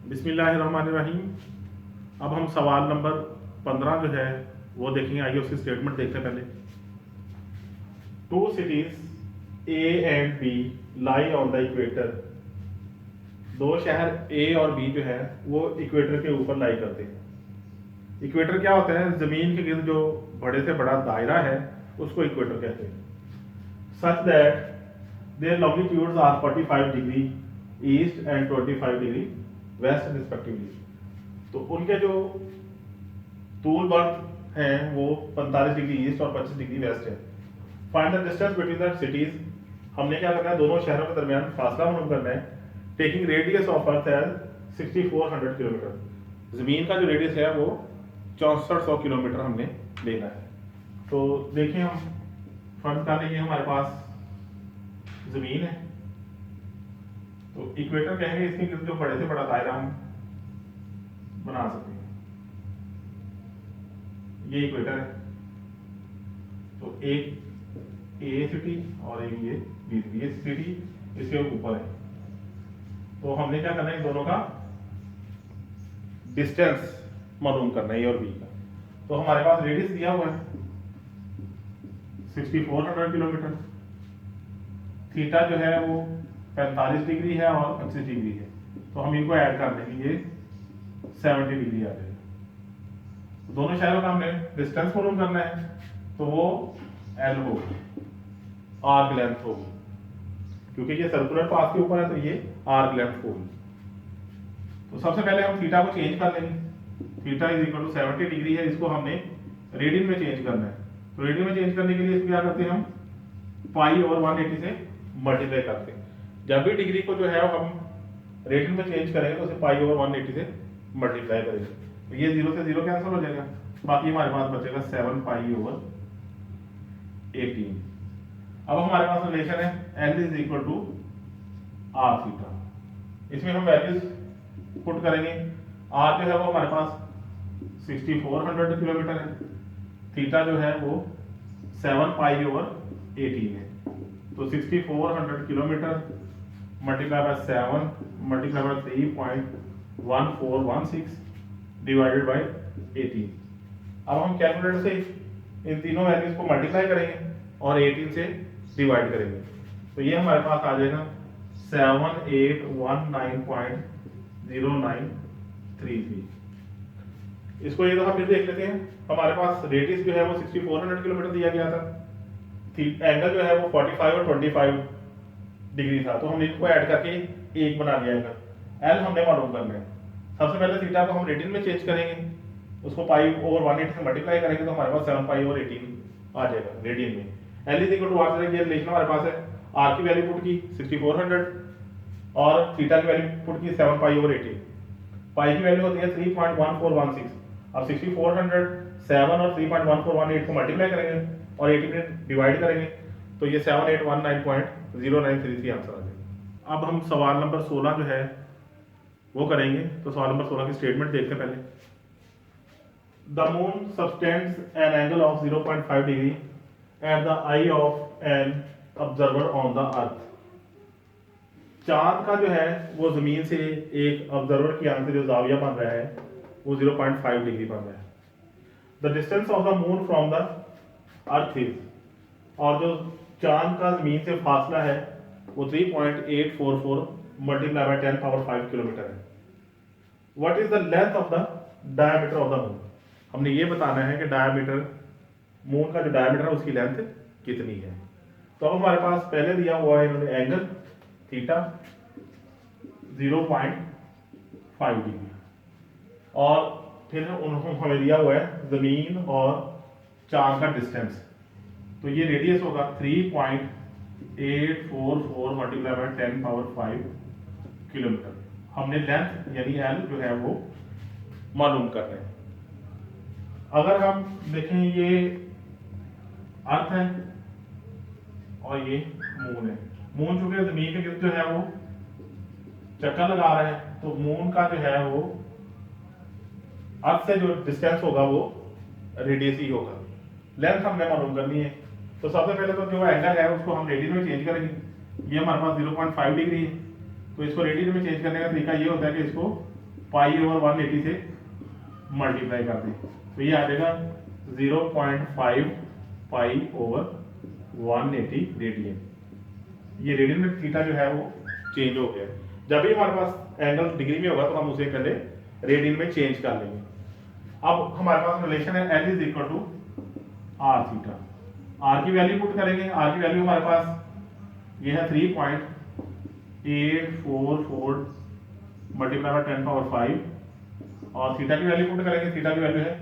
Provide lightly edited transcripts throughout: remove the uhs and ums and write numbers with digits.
बिस्मिल्लाहिर्रहमानिर्रहीम। अब हम सवाल नंबर 15 जो है वो देखेंगे। आइए उसकी स्टेटमेंट देखते हैं। पहले two cities A and B lie on the equator. दो शहर ए और बी जो है वो इक्वेटर के ऊपर लाई करते हैं। इक्वेटर क्या होता है? जमीन के गिर्द जो बड़े से बड़ा दायरा है उसको इक्वेटर कहते हैं। Such that their longitudes are 45 degree east and 25 degree west respectively. तो उनके जो तूल बर्थ हैं वो 45 डिग्री ईस्ट और 25 डिग्री वेस्ट है। Find the distance between the cities. हमने क्या करना है? दोनों शहरों के दरमियान फासला मालूम करना है। Taking radius of earth as 6400 kilometre. जमीन का जो रेडियस है वो 6400 किलोमीटर हमने लेना है। तो देखिए, हम फर्ज कर लेंगे हमारे पास जमीन है, तो इक्वेटर कहेंगे इसके गिर्द जो बड़े से बड़ा दायरा हम बना सकते हैं। ये इक्वेटर है, तो एक ए सिटी और एक ये बी सिटी। ये सिटी इसके ऊपर है, तो हमने क्या करना है? इन दोनों का डिस्टेंस मालूम करना है, ए और बी का। तो हमारे पास रेडियस दिया हुआ है 6400 किलोमीटर। थीटा जो है वो 45 डिग्री है और 25 डिग्री है, तो हम इनको ऐड कर देंगे, ये 70 डिग्री आ जाएगा। तो दोनों शहरों का हमने डिस्टेंस मालूम करना है, तो वो एल होगी, आर्क लेंथ होगी। क्योंकि ये सर्कुलर पाथ के ऊपर है तो ये आर्क लेंथ होगी। तो सबसे पहले हम थीटा को चेंज कर लेंगे। Theta is equal to 70 degree है, इसको हमने रेडियन में चेंज करना है। तो रेडियन में चेंज करने के लिए इसको क्या करते हैं? हम पाई और 180 से मल्टीप्लाई करते हैं। जब भी डिग्री को जो है हम रेडियन में चेंज करेंगे तो उसे पाई ओवर 180 से मल्टीप्लाई करेंगे। तो ये 0 से 0 कैंसिल हो जाएगा, बाकी हमारे पास बचेगा 7 पाई ओवर 18। अब हमारे पास रिलेशन है L is equal to R theta. इसमें हम वैल्यूज पुट करेंगे। आर जो है वो हमारे पास 6400 किलोमीटर है, थीटा जो है वो 7 पाई ओवर 18 है। तो 6400 kilometre multiply by 7 multiply by 3.1416 divided by 18। अब हम कैलकुलेटर से इन तीनों वैल्यूज को मल्टीप्लाई करेंगे और 18 से डिवाइड करेंगे, तो ये हमारे पास आ जाएगा 7819.0933। इसको एक दफा फिर देख लेते हैं। हमारे पास रेडियस जो है वो 6400 किलोमीटर दिया गया था, एंगल जो है वो 45 और 25 डिग्री था, तो हमने इसको ऐड करके एक बना लिया एंगल। एल हमने मालूम करना है। सबसे पहले थीटा को हम रेडियन में चेंज करेंगे, उसको पाई ओवर 180 से मल्टीप्लाई करेंगे, तो हमारे पास 7 पाई ओवर 18 आ जाएगा रेडियन में। L is equal to R, ये रिलेशन हमारे पास है। आर की वैल्यू पुट की 6400 और थीटा की वैल्यू पुट की 7 पाई ओवर 18। पाई की वैल्यू होती है 3.1416। अब 6400 7 और 3.1418 को मल्टीप्लाई करेंगे और 80 में डिवाइड करेंगे, तो ये 7819.0933 आंसर आ जाएगा। अब हम सवाल नंबर 16 जो है वो करेंगे। तो सवाल नंबर 16 की स्टेटमेंट देखते हैं पहले। The moon subtends an angle of 0.5 degree at the I of an observer on the earth. चांद का जो है वो जमीन से एक ऑब्जर्वर की आंख से जो जाविया बन रहा है वो 0.5 डिग्री बन रहा है। The distance of the moon from the earth is, और जो चांद का जमीन से फासला है वो 3.844 मल्टीप्लाई बाय 10 पावर 5 किलोमीटर है। What is the length of the diameter of the moon. हमने ये बताना है कि डायमीटर, मून का जो डायमीटर है उसकी लेंथ कितनी है। तो अब हमारे पास पहले दिया हुआ है इन्होंने एंगल थीटा 0.5 डिग्री, और फिर उन्होंने हमें दिया हुआ है जमीन और चांद का डिस्टेंस। तो ये रेडियस होगा 3.844 मल्टीप्लाई बाय 10 पावर 5 किलोमीटर। हमने लेंथ यानी एल जो है वो मालूम करना है। अगर हम देखें, ये अर्थ है और ये मून है। मून चूंकि जमीन के गिर्द जो है वो चक्कर लगा रहा है, तो मून का जो है वो अर्थ से जो डिस्टेंस होगा वो रेडियस ही होगा। लेंथ हमने मालूम करनी है, तो सबसे पहले तो जो एंगल है उसको हम रेडियन में चेंज करेंगे। ये हमारे पास 0.5 डिग्री है, तो इसको रेडियन में चेंज करने का तरीका ये होता है कि इसको पाई ओवर 180 से मल्टीप्लाई कर दें तो ये आ जाएगा 0.5 पाई ओवर 180 रेडियन। ये रेडियन में थीटा जो है वो चेंज हो गया। जब भी हमारे पास एंगल डिग्री में होगा तो हम उसे पहले रेडियन में चेंज कर लेंगे। अब हमारे पास रिलेशन है L is equal to R theta. R की वैल्यू पुट करेंगे। आर की वैल्यू हमारे पास ये है 3.844 मल्टीप्लाई बाय 10 पावर 5 और थीटा की वैल्यू पुट करेंगे। थीटा की वैल्यू है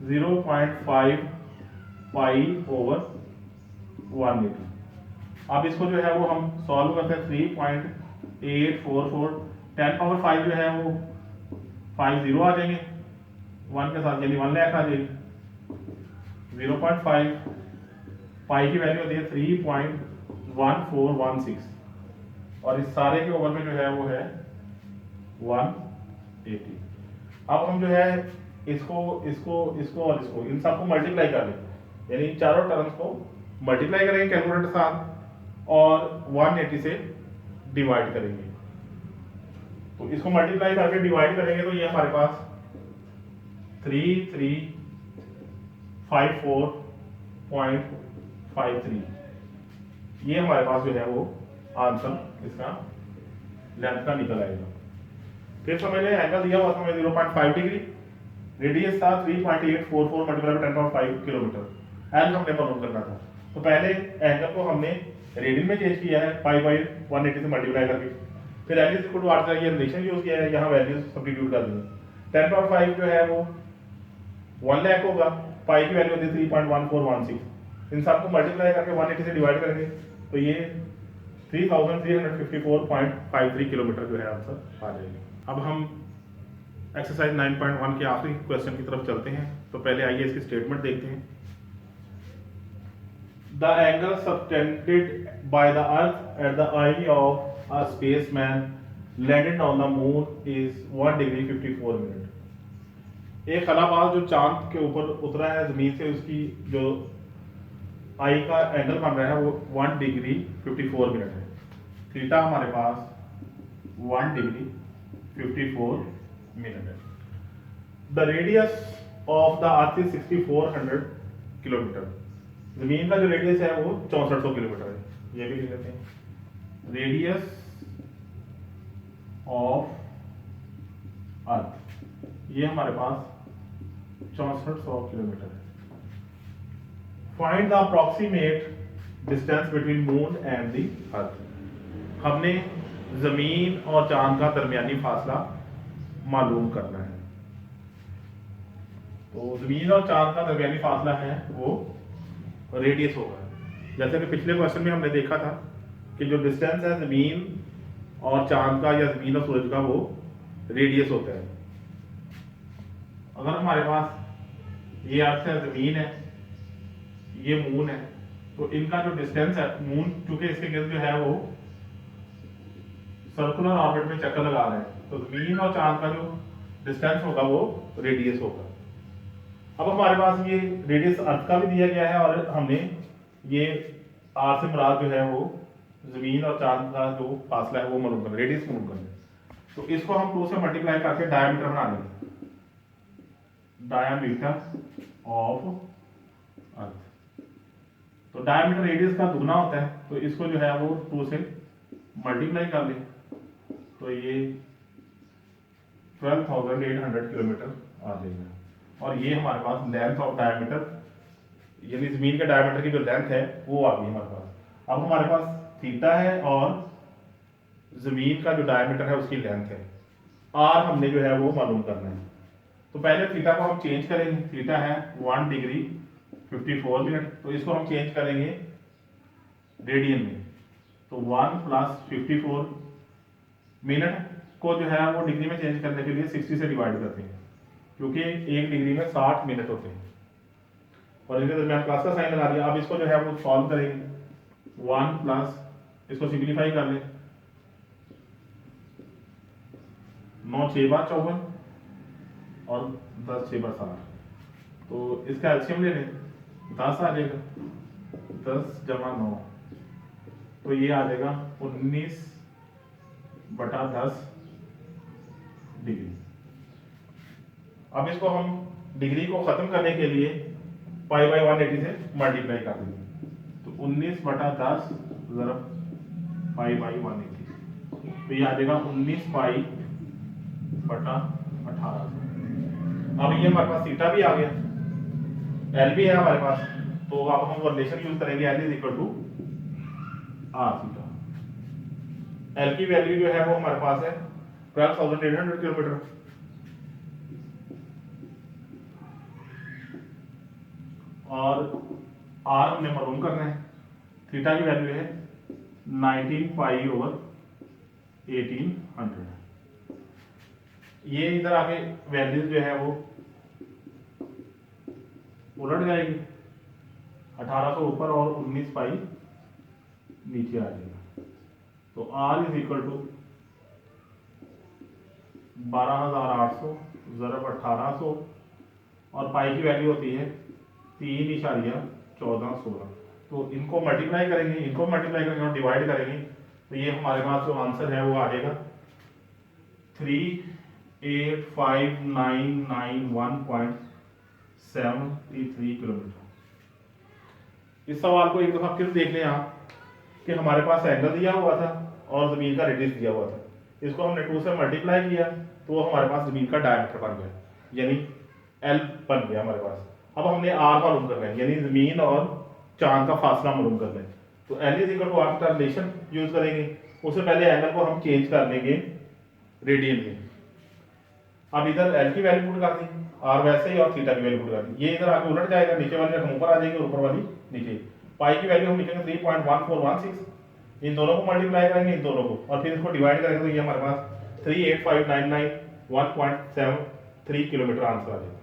0.5 पाई ओवर 180। अब इसको जो है वो हम सॉल्व करते हैं। 3.844 10 पावर 5 जो है वो 5 जीरो आ जाएंगे 1 के साथ, यानी 1 लाख आ जाएगी। 0.5 पाई की वैल्यू होती है 3.1416 और इस सारे के ओवर में जो है वो है 180। अब हम जो है इसको इसको इसको और इसको इन सबको मल्टीप्लाई कर लें, यानी इन चारों टर्म्स को मल्टीप्लाई करेंगे कैलकुलेटर के साथ और 180 से डिवाइड करेंगे। तो इसको मल्टीप्लाई करके डिवाइड करेंगे तो ये हमारे पास 3354.53 ये हमारे पास जो है वो आंसर इसका लेंथ का निकल आएगा। फिर तो मैंने एंगल दिया हुआ था हमें 0.5 डिग्री, रेडियस था 3.844 multiply by 10 power 5 kilometre. L हमने मालूम करना था तो पहले एंगल को हमने रेडियन में चेंज किया है पाई बाई 180 से मल्टीप्लाई करके। फिर L is equal to R ये रिलेशन यूज किया है, यहाँ वैल्यूज सब्स्टिट्यूट कर देंगे। 10 पावर 5 जो है वो 1 लाख होगा, पाई की वैल्यू होती है 3.1416। इन सबको मल्टीप्लाई करके 180 से डिवाइड करेंगे तो ये 3354.53 किलोमीटर जो है आंसर आ जाएगा। अब हम एक्सरसाइज 9.1 के आखिरी क्वेश्चन की तरफ चलते हैं। तो पहले आइए इसकी स्टेटमेंट देखते हैं। The angle subtended by the earth at the I of a spaceman landed on the moon is 1 degree 54 minute. एक खलाबाज जो चांद के ऊपर उतरा है जमीन से, उसकी जो आई का एंगल बन रहा है वो 1 डिग्री 54 मिनट है। थीटा हमारे पास 1 डिग्री 54 मिनट है। The radius of the earth is 6400 kilometre. जमीन का जो रेडियस है वो 6400 किलोमीटर है। ये भी लिख लेते हैं। रेडियस ऑफ अर्थ ये हमारे पास 6400 किलोमीटर है। Find the approximate distance between moon and the earth. हमने जमीन और चांद का दरमियानी फासला मालूम करना है। तो जमीन और चांद का दरमियानी फासला है वो रेडियस होगा। जैसे कि पिछले क्वेश्चन में हमने देखा था कि जो डिस्टेंस है जमीन और चांद का या जमीन और सूरज का वो रेडियस होता है। अगर हमारे पास ये अर्थ है, जमीन है, ये मून है, तो इनका जो डिस्टेंस है, मून चूंकि इसके गिर्द जो है वो सर्कुलर ऑर्बिट में चक्कर लगा रहे हैं, तो जमीन और चांद का जो डिस्टेंस होगा वो रेडियस होगा। अब हमारे पास ये रेडियस अर्थ का भी दिया गया है और हमने ये आर से मुराद जो है वो जमीन और चांद का जो फासला है वो मालूम करना, रेडियस मालूम करना। तो इसको हम 2 से मल्टीप्लाई करके डायमीटर बना लेंगे। डायमीटर ऑफ अर्थ, तो डायमीटर रेडियस का दुगना होता है, तो इसको जो है वो 2 से मल्टीप्लाई कर लें तो ये 12,800 किलोमीटर आ जाएगा। और ये हमारे पास लेंथ ऑफ डायमीटर, यानी जमीन के डायमीटर की जो लेंथ है वो आ गई हमारे पास। अब हमारे पास थीटा है और जमीन का जो डायमीटर है उसकी लेंथ है। आर हमने जो है वो मालूम करना है। तो पहले थीटा को हम चेंज करेंगे। थीटा है 1 डिग्री 54 मिनट, तो इसको हम चेंज करेंगे रेडियन में। तो 1 प्लस 54 मिनट को जो है वो डिग्री में चेंज करने के लिए 60 से डिवाइड करते हैं, क्योंकि 1 डिग्री में 60 मिनट होते हैं और इनके दरमियान प्लस का साइन लगा दिया। अब इसको जो है वो सॉल्व करेंगे। 1 प्लस, इसको सिंप्लीफाई कर लें, 9 6 बार 54 और 10 6 बार 60, तो इसका एलसीएम ले लें, 10 आ जाएगा। 10 जमा 9 तो ये आ जाएगा 19/10 डिग्री। अब इसको हम डिग्री को खत्म करने के लिए पाई बाई 180 से मल्टीप्लाई कर देंगे। तो 19/10 ज़रब पाई बाई 180, तो ये आ जाएगा 19 पाई बटा 1800। अब ये हमारे पास थीटा भी आ गया, एल भी है हमारे पास, तो अब हम रिलेशन यूज करेंगे L is equal to R theta. L की वैल्यू जो है वो हमारे पास है 12,800 किलोमीटर, और आर हमने मालूम करना है। थीटा की वैल्यू है 19 पाई ओवर 1800। ये इधर आके वैल्यूज जो है वो उलट जाएगी, 1800 ऊपर और 19 पाई नीचे आ जाएगा। तो आर इज इक्वल टू 12,800 ज़रब 1800, और पाई की वैल्यू होती है 3.1416। तो इनको मल्टीप्लाई करेंगे, इनको मल्टीप्लाई करेंगे और डिवाइड करेंगे, तो ये हमारे पास जो आंसर है वो आएगा 385,991.73 किलोमीटर। इस सवाल को एक दफा फिर देख लें आप कि हमारे पास एंगल दिया हुआ था और जमीन का रेडियस दिया हुआ था। इसको हमने 2 से मल्टीप्लाई किया तो वो हमारे पास जमीन का डायमीटर बन गया, यानी एल बन गया हमारे पास। अब हमने आर मालूम करना है, यानी जमीन और चांद का फासला मालूम करना है। तो L is equal to R का रिलेशन यूज करेंगे। उससे पहले एंगल को हम चेंज कर लेंगे रेडियन में। अब इधर एल की वैल्यू पुट कर दी, आर वैसे ही, और थीटा की वैल्यू पुट कर दी। ये इधर आके उलट जाएगा, नीचे वाली रकम ऊपर आ जाएगी और ऊपर वाली नीचे। पाई की वैल्यू हम लिखेंगे 3.1416, इन दोनों को मल्टीप्लाई करेंगे, इन दोनों को, और फिर इसको डिवाइड करेंगे, तो ये हमारे पास 385,991.73 किलोमीटर आंसर आ जाएगा।